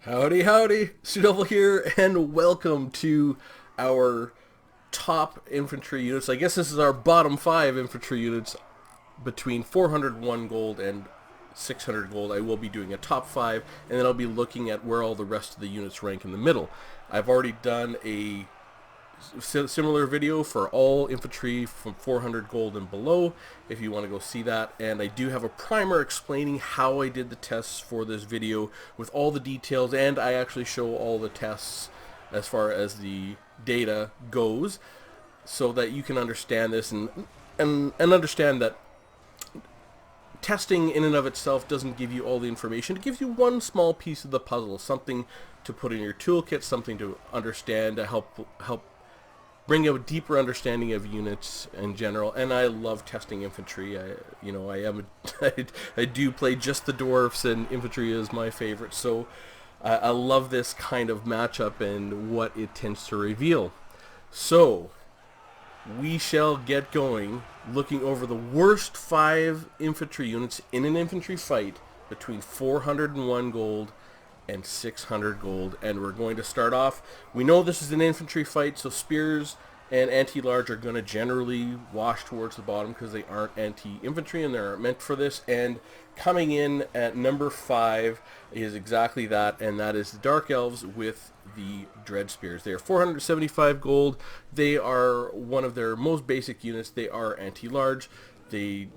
Howdy, howdy, Sudevil here, and welcome to our top infantry units. I guess this is our bottom 5 infantry units between 401 gold and 600 gold. I will be doing a top 5, and then I'll be looking at where all the rest of the units rank in the middle. I've already done a similar video for all infantry from 400 gold and below if you want to go see that, and I do have a primer explaining how I did the tests for this video with all the details, and I actually show all the tests as far as the data goes so that you can understand this and understand that testing in and of itself doesn't give you all the information. It gives you one small piece of the puzzle, something to put in your toolkit, something to understand, to help bring a deeper understanding of units in general. And I love testing infantry. I do play just the dwarfs, and infantry is my favorite. So I love this kind of matchup and what it tends to reveal. So we shall get going, looking over the worst 5 infantry units in an infantry fight between 401 gold and 600 gold, and we're going to start off. We know this is an infantry fight, so spears and anti-large are going to generally wash towards the bottom because they aren't anti-infantry and they're meant for this. And coming in at number 5 is exactly that, and that is the Dark Elves with the Dread Spears. They are 475 gold. They are one of their most basic units. They are anti-large. They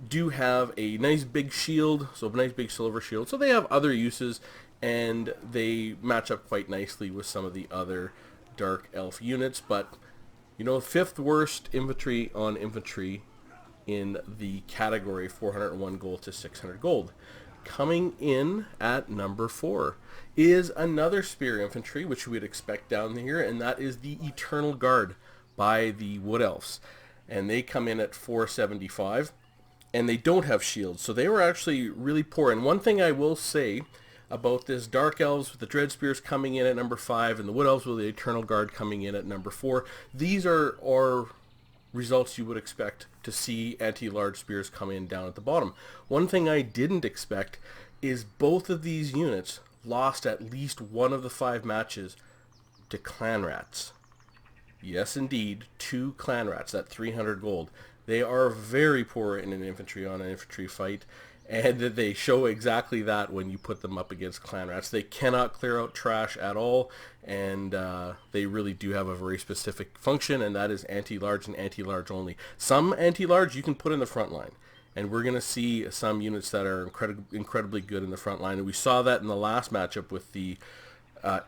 do have a nice big shield, so a nice big silver shield. So they have other uses, and they match up quite nicely with some of the other Dark Elf units. But, you know, 5th worst infantry on infantry in the category 401 gold to 600 gold. Coming in at number 4 is another spear infantry, which we'd expect down here, and that is the Eternal Guard by the Wood Elves. And they come in at 475, and they don't have shields, so they were actually really poor. And one thing I will say about this Dark Elves with the Dread Spears coming in at number 5 and the Wood Elves with the Eternal Guard coming in at number 4, these are results you would expect to see anti-large spears come in down at the bottom. One thing I didn't expect is both of these units lost at least one of the 5 matches to clan rats. Yes, indeed, 2 clan rats at 300 gold. They are very poor in an infantry on an infantry fight, and they show exactly that when you put them up against clan rats. They cannot clear out trash at all, and they really do have a very specific function, and that is anti-large and anti-large only. Some anti-large you can put in the front line, and we're going to see some units that are incredibly good in the front line, and we saw that in the last matchup with the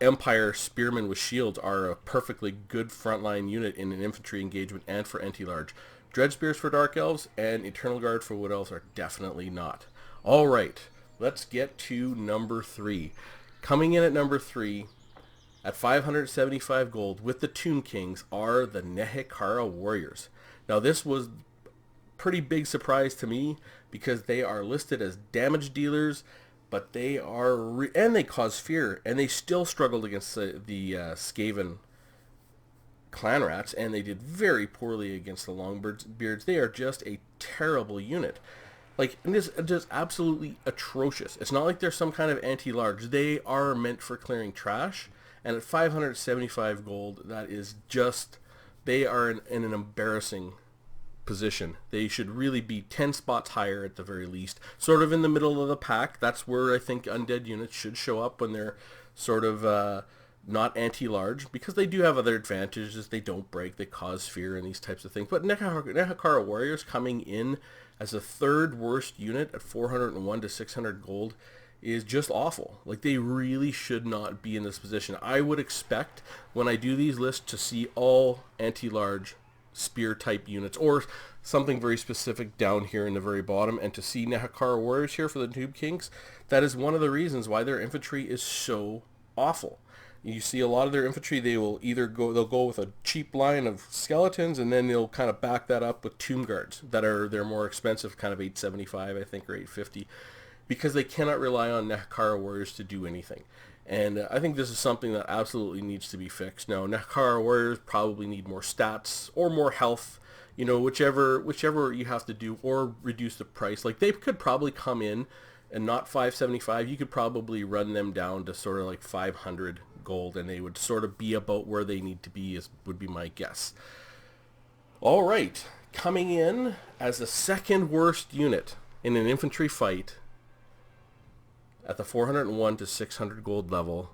Empire Spearmen with shields are a perfectly good frontline unit in an infantry engagement and for anti-large. Dread Spears for Dark Elves and Eternal Guard for Wood Elves are definitely not. Alright, let's get to number 3. Coming in at number 3 at 575 gold with the Tomb Kings are the Nehekara Warriors. Now this was pretty big surprise to me because they are listed as damage dealers, but they are and they cause fear, and they still struggled against the Skaven clan rats, and they did very poorly against the Longbeards. They are just a terrible unit. Like, and this is just absolutely atrocious. It's not like they're some kind of anti-large. They are meant for clearing trash, and at 575 gold, that is just, they are in an embarrassing position. They should really be 10 spots higher at the very least, sort of in the middle of the pack. That's where I think undead units should show up when they're sort of not anti-large, because they do have other advantages. They don't break, they cause fear and these types of things. But Nehekara Warriors coming in as the 3rd worst unit at 401 to 600 gold is just awful. Like, they really should not be in this position. I would expect when I do these lists to see all anti-large spear type units or something very specific down here in the very bottom, and to see Nehekara Warriors here for the Tomb Kings. That is one of the reasons why their infantry is so awful. You see a lot of their infantry, they'll go with a cheap line of skeletons, and then they'll kind of back that up with tomb guards they're more expensive, kind of 875 I think, or 850, because they cannot rely on Nehekara Warriors to do anything. And I think this is something that absolutely needs to be fixed. Now, Nehekara Warriors probably need more stats or more health, you know, whichever you have to do, or reduce the price. Like, they could probably come in and not 575, you could probably run them down to sort of like 500 gold, and they would sort of be about where they need to be, would be my guess. All right, coming in as the second worst unit in an infantry fight at the 401 to 600 gold level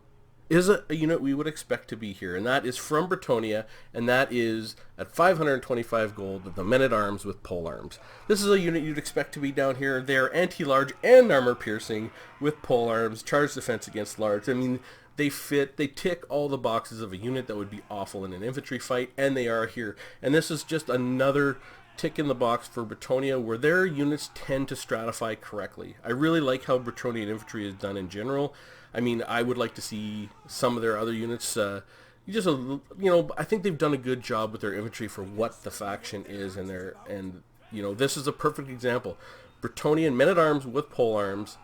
is a unit we would expect to be here, and that is from Bretonnia, and that is at 525 gold, the Men-at-Arms with polearms. This is a unit you'd expect to be down here. They're anti-large and armor-piercing with polearms, charge defense against large. I mean, they tick all the boxes of a unit that would be awful in an infantry fight, and they are here. And this is just another tick in the box for Bretonnia, where their units tend to stratify correctly. I really like how Bretonian infantry is done in general. I mean, I would like to see some of their other units. I think they've done a good job with their infantry for what the faction is, and this is a perfect example. Bretonian Men-at-Arms with polearms.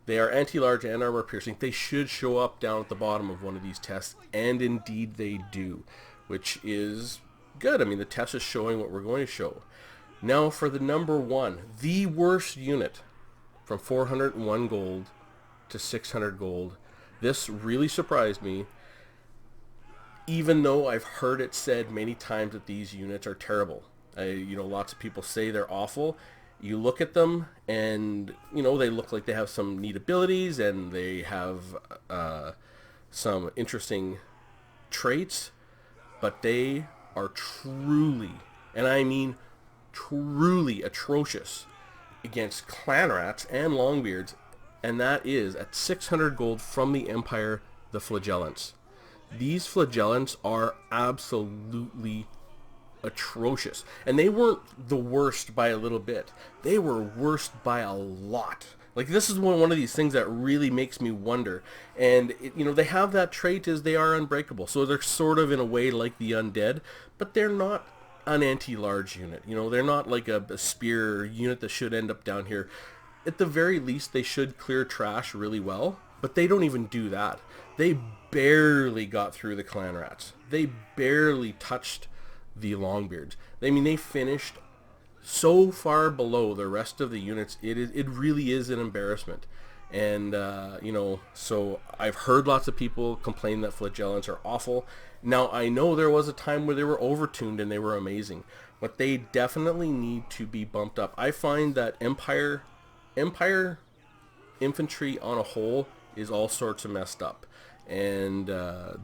They are anti-large and armor-piercing. They should show up down at the bottom of one of these tests, and indeed they do, which is good. I mean, the test is showing what we're going to show. Now for the number one, the worst unit from 401 gold to 600 gold. This really surprised me, even though I've heard it said many times that these units are terrible. Lots of people say they're awful. You look at them and, they look like they have some neat abilities and they have some interesting traits, but they are truly, and I mean truly, atrocious against clan rats and longbeards, and that is at 600 gold from the Empire, the Flagellants. These Flagellants are absolutely atrocious, and they weren't the worst by a little bit. They were worst by a lot. Like, this is one of these things that really makes me wonder. And, they have that trait is they are unbreakable. So they're sort of in a way like the undead, but they're not an anti-large unit. They're not like a spear unit that should end up down here. At the very least, they should clear trash really well, but they don't even do that. They barely got through the clan rats. They barely touched the longbeards. I mean, they finished so far below the rest of the units. It really is an embarrassment. And so I've heard lots of people complain that Flagellants are awful. Now, I know there was a time where they were overtuned and they were amazing, but they definitely need to be bumped up. I find that Empire infantry on a whole is all sorts of messed up, and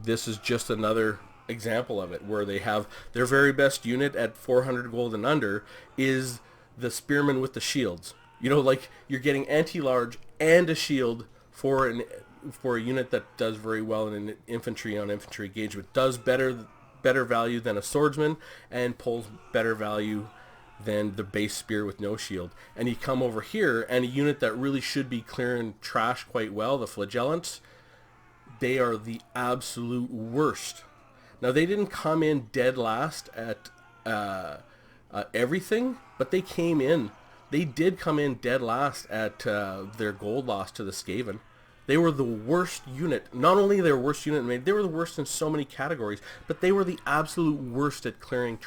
this is just another example of it, where they have their very best unit at 400 gold and under is the spearmen with the shields. Like, you're getting anti-large and a shield for a unit that does very well in an infantry on infantry engagement, does better value than a swordsman, and pulls better value than the base spear with no shield. And you come over here, and a unit that really should be clearing trash quite well, the Flagellants, they are the absolute worst. Now, they didn't come in dead last at everything, but they came in. They did come in dead last at their gold loss to the Skaven. They were the worst unit. Not only their worst unit, they were the worst in so many categories, but they were the absolute worst at clearing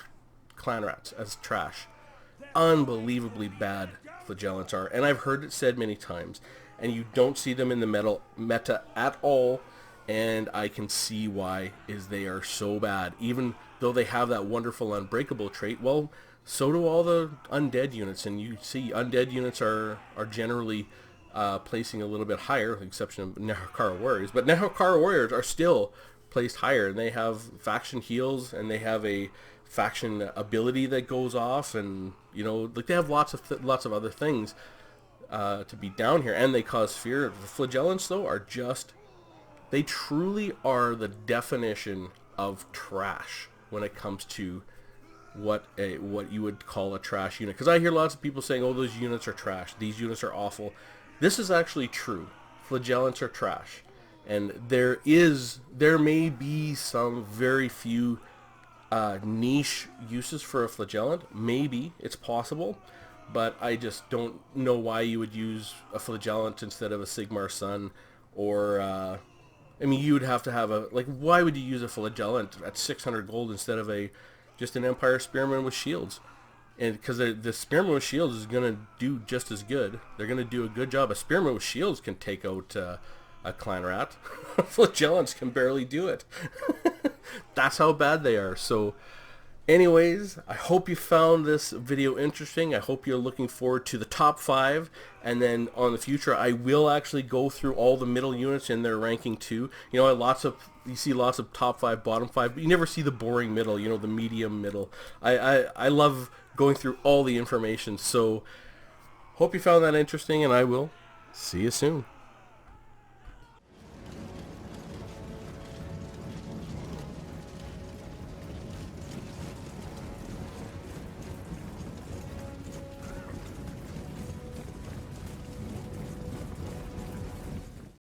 clan rats as trash. Unbelievably bad Flagellants are, and I've heard it said many times, and you don't see them in the meta at all, and I can see why, is they are so bad. Even though they have that wonderful unbreakable trait, well, so do all the undead units, and you see undead units are generally placing a little bit higher, with the exception of Nahakara Warriors, but Nahakara Warriors are still placed higher, and they have faction heals, and they have a faction ability that goes off, and they have lots of other things to be down here, and they cause fear. The Flagellants, though, are they truly are the definition of trash when it comes to what you would call a trash unit. Because I hear lots of people saying, "Oh, those units are trash. These units are awful." This is actually true. Flagellants are trash, and there may be some very few niche uses for a Flagellant. Maybe it's possible, but I just don't know why you would use a Flagellant instead of a Sigmar Sun, or you would have to have why would you use a Flagellant at 600 gold instead of just an Empire Spearman with shields? And because the spearmen with shields is going to do just as good. They're going to do a good job. A spearman with shields can take out a clan rat. Flagellants can barely do it. That's how bad they are. So anyways, I hope you found this video interesting. I hope you're looking forward to the top 5, and then on the future I will actually go through all the middle units in their ranking too. You know, you see lots of top 5, bottom 5, but you never see the boring middle, you know, the medium middle. I love going through all the information. So hope you found that interesting, and I will see you soon.